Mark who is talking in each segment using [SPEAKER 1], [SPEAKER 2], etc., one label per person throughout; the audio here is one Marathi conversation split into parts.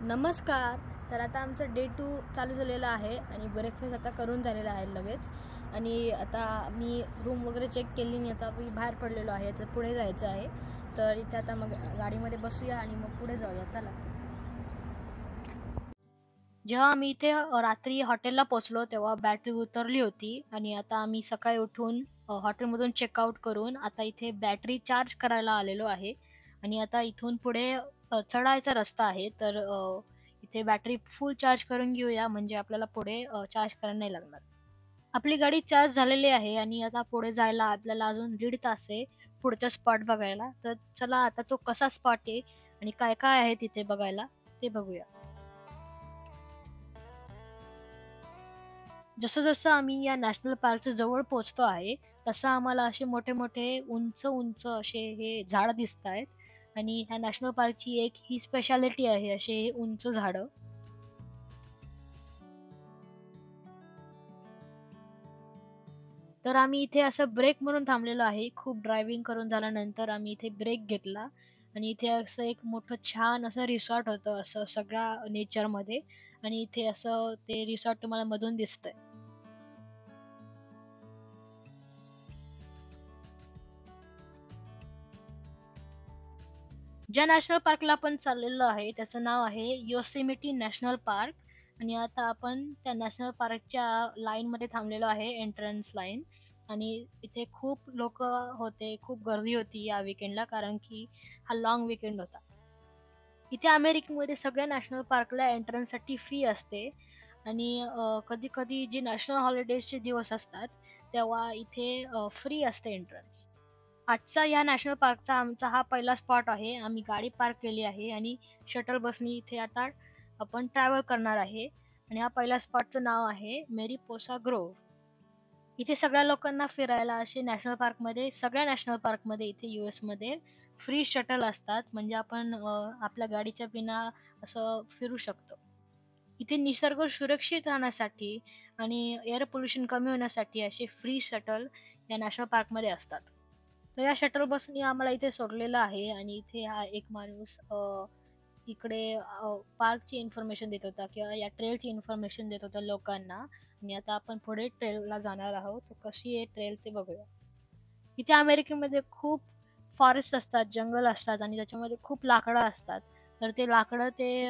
[SPEAKER 1] नमस्कार. तर आता आमचं डे 2 चालू झालेलं आहे आणि ब्रेकफास्ट आता करून झालेला आहे लगेच. आणि आता मी रूम वगैरे चेक केली आणि आता मी बाहेर पडलेलो आहे. तर पुढे जायचं आहे. तर इथे आता मग गाडीमध्ये बसूया आणि मग पुढे जाऊया. चला. जेव्हा आम्ही इथे रात्री हॉटेलला पोहोचलो तेव्हा बॅटरी उतरली होती आणि आता आम्ही सकाळी उठून हॉटेलमधून चेकआउट करून आता इथे बॅटरी चार्ज करायला आलेलो आहे. आणि आता इथून पुढे चढायचा रस्ता आहे. तर इथे बॅटरी फुल चार्ज करून घेऊया म्हणजे आपल्याला पुढे चार्ज करायला नाही लागणार. आपली गाडी चार्ज झालेली आहे आणि आता पुढे जायला आपल्याला अजून 1.5 तास आहे पुढचा स्पॉट बघायला. तर चला आता तो कसा स्पॉट आहे आणि काय काय आहे तिथे बघायला ते बघूया. जसं जसं आम्ही या नॅशनल पार्कच्या जवळ पोहोचतो आहे तसं आम्हाला असे मोठे मोठे उंच उंच असे हे झाड दिसत आहेत. आणि ह्या नॅशनल पार्कची एक ही स्पेशालिटी आहे असे हे उंच झाडं. तर आम्ही इथे असं ब्रेक म्हणून थांबलेलो आहे. खूप ड्रायव्हिंग करून झाल्यानंतर आम्ही इथे ब्रेक घेतला आणि इथे असं एक मोठं छान असं रिसॉर्ट होतं असं सगळ्या नेचरमध्ये. आणि इथे असं ते रिसॉर्ट तुम्हाला मधून दिसतंय. ज्या नॅशनल पार्कला आपण चाललेलो आहे त्याचं नाव आहे योसेमिटी नॅशनल पार्क. आणि आता आपण त्या नॅशनल पार्कच्या लाईन मध्ये थांबलेलो आहे, एंट्रन्स लाईन. आणि इथे खूप लोक होते, खूप गर्दी होती या विकेंडला कारण की हा लॉंग विकेंड होता. इथे अमेरिकेमध्ये सगळ्या नॅशनल पार्कला एंट्रन्स साठी फी असते. आणि कधी कधी जे नॅशनल हॉलिडेजचे दिवस असतात तेव्हा इथे फ्री असते एंट्रन्स. आजचा या नॅशनल पार्कचा आमचा हा पहिला स्पॉट आहे. आम्ही गाडी पार्क केली आहे आणि शटल बसनी इथे आता आपण ट्रॅव्हल करणार आहे. आणि हा पहिल्या स्पॉटचं नाव आहे मेरीपोसा ग्रोव्ह. इथे सगळ्या लोकांना फिरायला असे नॅशनल पार्कमध्ये, सगळ्या नॅशनल पार्कमध्ये इथे US मध्ये फ्री शटल असतात म्हणजे आपण आपल्या गाडीच्या बिना असं फिरू शकतो. इथे निसर्ग सुरक्षित राहण्यासाठी आणि एअर पोल्युशन कमी होण्यासाठी असे फ्री शटल या नॅशनल पार्कमध्ये असतात. तर या शटल बसनी आम्हाला इथे सोडलेलं आहे आणि इथे हा एक माणूस इकडे पार्कची इन्फॉर्मेशन देत होता किंवा या ट्रेलची इन्फॉर्मेशन देत होता लोकांना. आणि आता आपण पुढे ट्रेलला जाणार आहोत. तर कशी आहे ट्रेल ते बघूया. इथे अमेरिकेमध्ये खूप फॉरेस्ट असतात, जंगल असतात आणि त्याच्यामध्ये खूप लाकडं असतात. तर ते लाकडं ते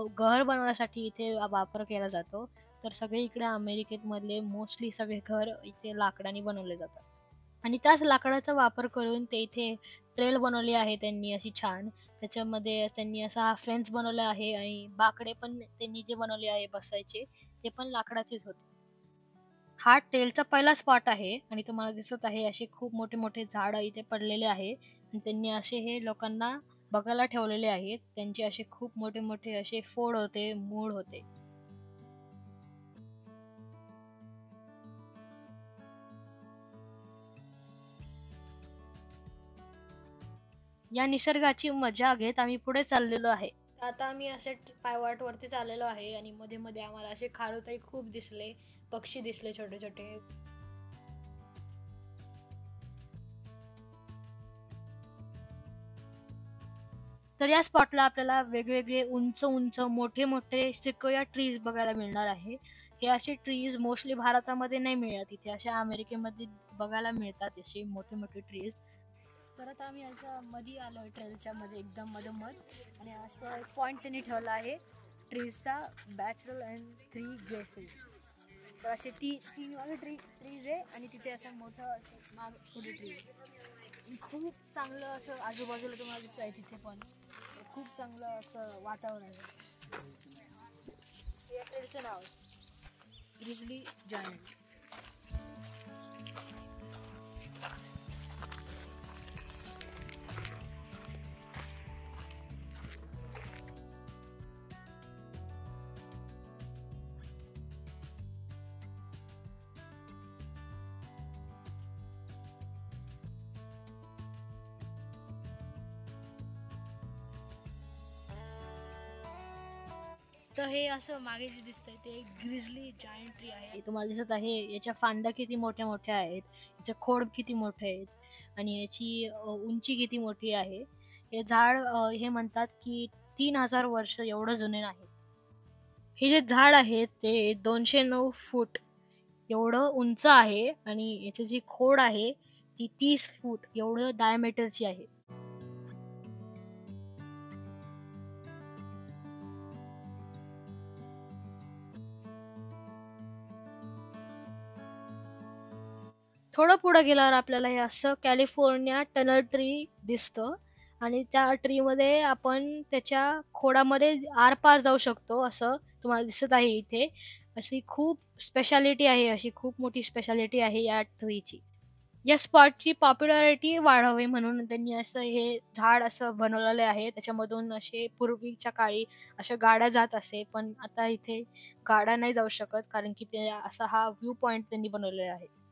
[SPEAKER 1] घर बनवण्यासाठी इथे वापर केला जातो. तर सगळे इकडे अमेरिकेत मधले मोस्टली सगळे घर इथे लाकडाने बनवले जातात. आणि त्याच लाकडाचा वापर करून ते इथे ट्रेल बनवली आहे त्यांनी अशी छान. त्याच्यामध्ये त्यांनी असा फेन्स बनवला आहे आणि बाकडे पण त्यांनी जे बनवले आहे बसायचे ते पण लाकडाचेच होते. हा ट्रेलचा पहिला स्पॉट आहे आणि तुम्हाला दिसत आहे असे खूप मोठे मोठे झाड इथे पडलेले आहे आणि त्यांनी असे हे लोकांना बघायला ठेवलेले आहेत. त्यांचे असे खूप मोठे मोठे असे फोड होते, मूळ होते. या निसर्गाची मजा घेत आम्ही पुढे चाललेलो आहे. आता आम्ही असे पायवाट वरती चाललेलो आहे आणि मध्ये मध्ये आम्हाला असे खारुताई खूप दिसले, पक्षी दिसले छोटे छोटे. तर या स्पॉटला आपल्याला वेगवेगळे उंच उंच मोठे मोठे सिक्वोया ट्रीज बघायला मिळणार आहे. हे असे ट्रीज मोस्टली भारतामध्ये नाही मिळत, इथे अशा अमेरिकेमध्ये बघायला मिळतात असे मोठे मोठे ट्रीज. तर आता आम्ही असं मध्ये आलोय ट्रेलच्या मध्ये एकदम मधोमध. आणि असं एक पॉइंट त्यांनी ठेवला आहे ट्रीजचा, बॅचलर अँड 3 गेसेस. तर असे तीन वाले ट्रीज आहे आणि तिथे असं मोठं असं माग पुढे ट्री. खूप चांगलं असं आजूबाजूला तुम्हाला दिसत आहे तिथे पण खूप चांगलं असं वातावरण आहे. या ट्रेलचं नाव ग्रिझली जायंट.
[SPEAKER 2] तर हे असं मागे जे दिसतंय ते एक ग्रिझली जायंट ट्री आहे.
[SPEAKER 1] तुम्हाला दिसत आहे याच्या फांद्या किती मोठ्या मोठ्या आहेत, याचं खोड किती मोठे आहेत आणि याची उंची किती मोठी आहे. हे झाड हे म्हणतात की 3000 वर्ष एवढं जुने आहे. हे जे झाड आहे ते 209 फूट एवढं उंच आहे आणि याची जी खोड आहे ती 30 फूट एवढं डायमीटरची आहे. थोडं पुढे गेल्यावर आपल्याला हे असं कॅलिफोर्निया टनल ट्री दिसतं आणि त्या ट्री मध्ये आपण त्याच्या खोडामध्ये आरपार जाऊ शकतो असं तुम्हाला दिसत आहे इथे. अशी खूप स्पेशालिटी आहे, अशी खूप मोठी स्पेशालिटी आहे या ट्रीची. या स्पॉटची पॉप्युलॅरिटी वाढावी म्हणून त्यांनी असं हे झाड असं बनवलेलं आहे. त्याच्यामधून असे पूर्वीच्या काळी अशा गाड्या जात असे, पण आता इथे गाड्या नाही जाऊ शकत कारण की ते असा हा व्ह्यू पॉइंट त्यांनी बनवलेला आहे.